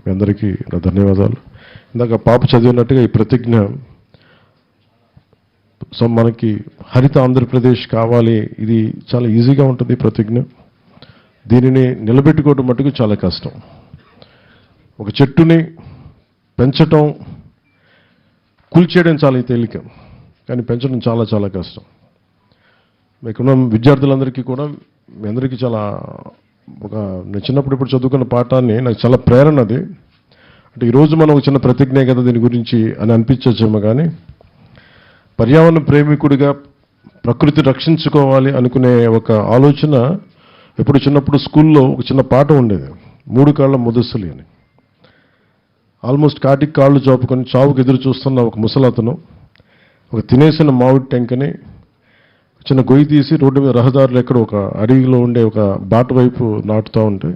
మీ అందరికీ నా ధన్యవాదాలు. ఇందాక పాప చదివినట్టుగా ఈ ప్రతిజ్ఞ మనకి హరిత ఆంధ్రప్రదేశ్ కావాలి, ఇది చాలా ఈజీగా ఉంటుంది ప్రతిజ్ఞ. దీనిని నిలబెట్టుకోవడం మటుకు చాలా కష్టం. ఒక చెట్టుని పెంచటం, కూల్చేయడం చాలా తేలిక, కానీ పెంచడం చాలా చాలా కష్టం. ఇక్కడ విద్యార్థులందరికీ కూడా మీ అందరికీ చాలా నేను చిన్నప్పుడు ఇప్పుడు చదువుకున్న పాఠాన్ని నాకు చాలా ప్రేరణ అది. అంటే ఈరోజు మనం ఒక చిన్న ప్రతిజ్ఞ కదా దీని గురించి అని అనిపించచ్చేమో, కానీ పర్యావరణ ప్రేమికుడిగా ప్రకృతి రక్షించుకోవాలి అనుకునే ఒక ఆలోచన ఎప్పుడు చిన్నప్పుడు స్కూల్లో ఒక చిన్న పాట ఉండేది, 3 కాళ్ళ ముదస్సులి అని. ఆల్మోస్ట్ కాటికి కాళ్ళు చాపుకొని చావుకు ఎదురు చూస్తున్న ఒక ముసలతను ఒక తినేసిన మామిడి టెంకని చిన్న గొయ్యి తీసి రోడ్డు మీద రహదారులు ఎక్కడ ఒక అడవిలో ఉండే ఒక బాట వైపు నాటుతూ ఉంటే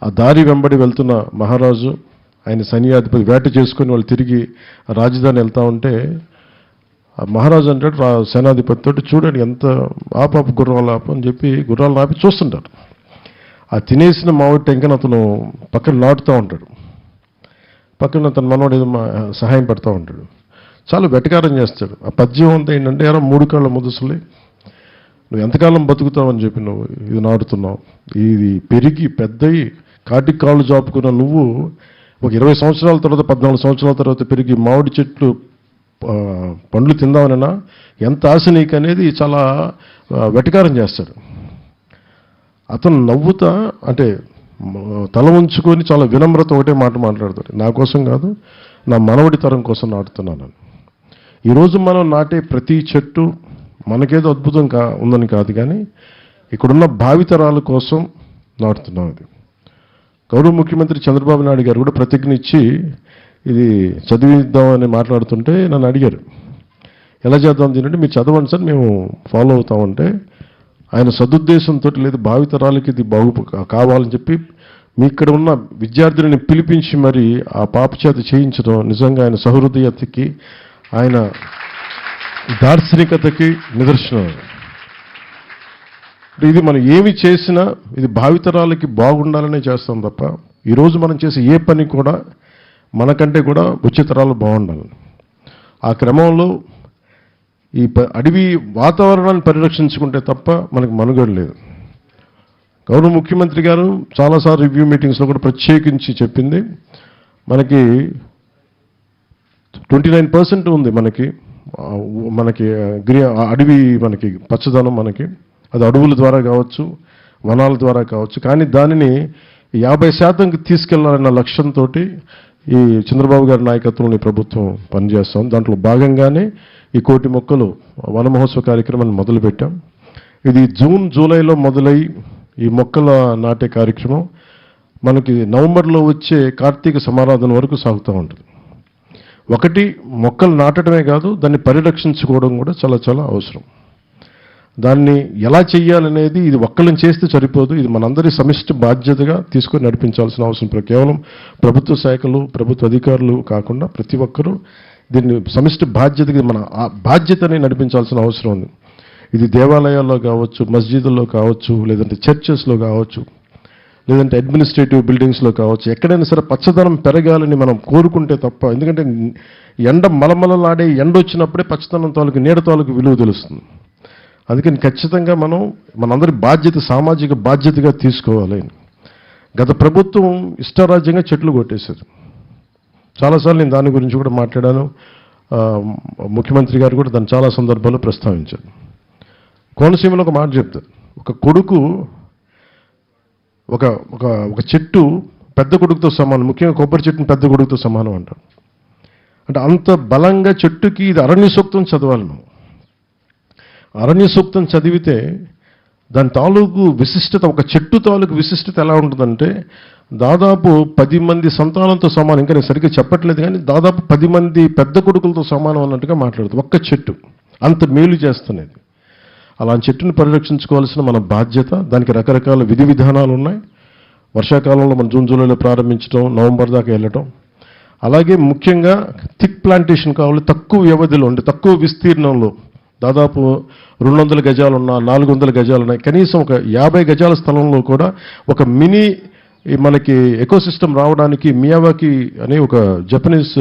ఆ దారి వెంబడి వెళ్తున్న మహారాజు, ఆయన సైన్యాధిపతి వేట చేసుకొని వాళ్ళు తిరిగి రాజధాని వెళ్తూ ఉంటే ఆ మహారాజు అంటాడు సేనాధిపతితో, చూడండి ఎంత ఆపాప గుర్రాలు ఆపు అని చెప్పి గుర్రాలు ఆపి చూస్తుంటారు. ఆ తినేసిన మామిడి టెంకని అతను పక్కన నాటుతూ ఉంటాడు. పక్కన తన మనవాడు ఏదో సహాయం పడుతూ ఉంటాడు. చాలా వెటకారం చేస్తాడు. ఆ పద్యం అంతా ఏంటంటే, ఎరా 3 కాళ్ళ ముదుసులే, నువ్వు ఎంతకాలం బతుకుతావని చెప్పి నువ్వు ఇది నాటుతున్నావు, ఇది పెరిగి పెద్దయి కాటికి కాళ్ళు చాపుకున్న నువ్వు ఒక 20 సంవత్సరాల తర్వాత 14 సంవత్సరాల తర్వాత పెరిగి మామిడి చెట్లు పండ్లు తిందామనైనా ఎంత ఆశ నీకు అనేది చాలా వెటకారం చేస్తాడు. అతను నవ్వుతా అంటే తల ఉంచుకొని చాలా వినమ్రత ఒకటే మాట మాట్లాడతాడు, నా కోసం కాదు నా మనవడి తరం కోసం నాటుతున్నాను. ఈరోజు మనం నాటే ప్రతి చెట్టు మనకేదో అద్భుతం ఉందని కాదు, కానీ ఇక్కడున్న భావితరాల కోసం నాటుతున్నాం. ఇది గౌరవ ముఖ్యమంత్రి చంద్రబాబు నాయుడు గారు కూడా ప్రతిజ్ఞ ఇచ్చి ఇది చదివిద్దామని మాట్లాడుతుంటే నన్ను అడిగారు, ఎలా చేద్దాం దీనంటే, మీరు చదవండి సార్ మేము ఫాలో అవుతామంటే, ఆయన సదుద్దేశంతో లేదు భావితరాలకి ఇది కావాలని చెప్పి మీ ఇక్కడ ఉన్న విద్యార్థులని పిలిపించి మరి ఆ పాప చేత చేయించడం నిజంగా ఆయన సహృదయతకి, ఆయన దార్శనికతకి నిదర్శనం. ఇది మనం ఏమి చేసినా ఇది భావితరాలకి బాగుండాలనే చేస్తాం తప్ప ఈరోజు మనం చేసే ఏ పని కూడా మనకంటే కూడా ఉచితరాలు బాగుండాలి. ఆ క్రమంలో ఈ అడవి వాతావరణాన్ని పరిరక్షించుకుంటే తప్ప మనకు మనుగడ లేదు. గౌరవ ముఖ్యమంత్రి గారు చాలాసార్లు రివ్యూ మీటింగ్స్లో కూడా ప్రత్యేకించి చెప్పింది, మనకి 29% ఉంది మనకి అడవి, మనకి పచ్చదనం, మనకి అది అడవుల ద్వారా కావచ్చు, వనాల ద్వారా కావచ్చు, కానీ దానిని 50% తీసుకెళ్లాలన్న లక్ష్యంతో ఈ చంద్రబాబు గారి నాయకత్వంలో ఈ ప్రభుత్వం పనిచేస్తాం. దాంట్లో భాగంగానే ఈ 1,00,00,000 మొక్కలు వన మహోత్సవ కార్యక్రమాన్ని మొదలుపెట్టాం. ఇది జూన్ జూలైలో మొదలై ఈ మొక్కల నాటే కార్యక్రమం మనకి నవంబర్లో వచ్చే కార్తీక సమారాధన వరకు సాగుతూ ఉంటుంది. ఒకటి మొక్కలు నాటడమే కాదు, దాన్ని పరిరక్షించుకోవడం కూడా చాలా చాలా అవసరం. దాన్ని ఎలా చెయ్యాలనేది ఇది ఒక్కళ్ళని చేస్తే సరిపోదు, ఇది మనందరి సమిష్టి బాధ్యతగా తీసుకొని నడిపించాల్సిన అవసరం. కేవలం ప్రభుత్వ శాఖలు, ప్రభుత్వ అధికారులు కాకుండా ప్రతి ఒక్కరూ దీన్ని సమిష్టి బాధ్యతగా మన బాధ్యతని నడిపించాల్సిన అవసరం ఉంది. ఇది దేవాలయాల్లో కావచ్చు, మస్జిదుల్లో కావచ్చు, లేదంటే చర్చెస్లో కావచ్చు, లేదంటే అడ్మినిస్ట్రేటివ్ బిల్డింగ్స్లో కావచ్చు, ఎక్కడైనా సరే పచ్చదనం పెరగాలని మనం కోరుకుంటే తప్ప, ఎందుకంటే ఎండ మలమలలాడే ఎండ వచ్చినప్పుడే పచ్చదనం తాలూకు నీడ తాలూకు విలువ తెలుస్తుంది. అందుకని ఖచ్చితంగా మనందరి బాధ్యత, సామాజిక బాధ్యతగా తీసుకోవాలి. గత ప్రభుత్వం ఇష్టారాజ్యంగా చెట్లు కొట్టేశారు. చాలాసార్లు నేను దాని గురించి కూడా మాట్లాడాను. ముఖ్యమంత్రి గారు కూడా దాన్ని చాలా సందర్భాల్లో ప్రస్తావించారు. కోనసీమలో ఒక మాట చెప్తారు, ఒక కొడుకు ఒక చెట్టు పెద్ద కొడుకుతో సమానం, ముఖ్యంగా కొబ్బరి చెట్టుని పెద్ద కొడుకుతో సమానం అంటారు. అంటే అంత బలంగా చెట్టుకి ఇది అరణ్య సూక్తం చదవాలి. మనం అరణ్య సూక్తం చదివితే దాని తాలూకు విశిష్టత, ఒక చెట్టు తాలూకు విశిష్టత ఎలా ఉంటుందంటే దాదాపు 10 మంది సంతానంతో సమానం. ఇంకా నేను సరిగ్గా చెప్పట్లేదు, కానీ దాదాపు 10 మంది పెద్ద కొడుకులతో సమానం అన్నట్టుగా మాట్లాడుతుంది ఒక్క చెట్టు. అంత మేలు చేస్తున్నది. అలాంటి చెట్టుని పరిరక్షించుకోవాల్సిన మన బాధ్యత. దానికి రకరకాల విధి విధానాలు ఉన్నాయి. వర్షాకాలంలో మనం జూన్ జూలైలో ప్రారంభించడం, నవంబర్ దాకా వెళ్ళటం. అలాగే ముఖ్యంగా థిక్ ప్లాంటేషన్ కావాలి, తక్కువ వ్యవధిలో ఉండి తక్కువ విస్తీర్ణంలో, దాదాపు 200 గజాలు ఉన్నా, 400 గజాలు ఉన్నాయి, కనీసం ఒక 50 గజాల స్థలంలో కూడా ఒక మినీ ఈ మనకి ఎకోసిస్టమ్ రావడానికి మియావాకి అనే ఒక జపనీస్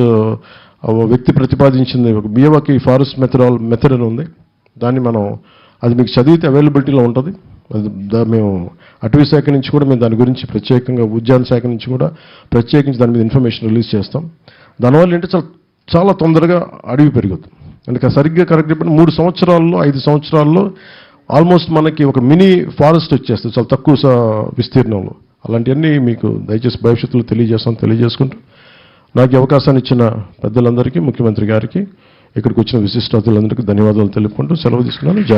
వ్యక్తి ప్రతిపాదించింది ఒక మియావాకి ఫారెస్ట్ మెథడ్ అని ఉంది. దాన్ని మనం అది మీకు చదివితే అవైలబిలిటీలో ఉంటుంది. మేము అటవీ శాఖ నుంచి కూడా మేము దాని గురించి ప్రత్యేకంగా ఉద్యాన శాఖ నుంచి కూడా ప్రత్యేకించి దాని మీద ఇన్ఫర్మేషన్ రిలీజ్ చేస్తాం. దానివల్ల ఏంటంటే చాలా తొందరగా అడవి పెరుగుతుంది. అందుకే సరిగ్గా కరెక్ట్ చెప్పిన 3 సంవత్సరాల్లో 5 సంవత్సరాల్లో ఆల్మోస్ట్ మనకి ఒక మినీ ఫారెస్ట్ వచ్చేస్తుంది చాలా తక్కువ విస్తీర్ణంలో. అలాంటివన్నీ మీకు దయచేసి భవిష్యత్తులో తెలియజేసుకుంటూ నాకు అవకాశాన్ని ఇచ్చిన పెద్దలందరికీ, ముఖ్యమంత్రి గారికి, ఇక్కడికి వచ్చిన విశిష్ట అతిథులందరికీ ధన్యవాదాలు తెలుపుకుంటూ సెలవు తీసుకున్నాను. జై హింద్.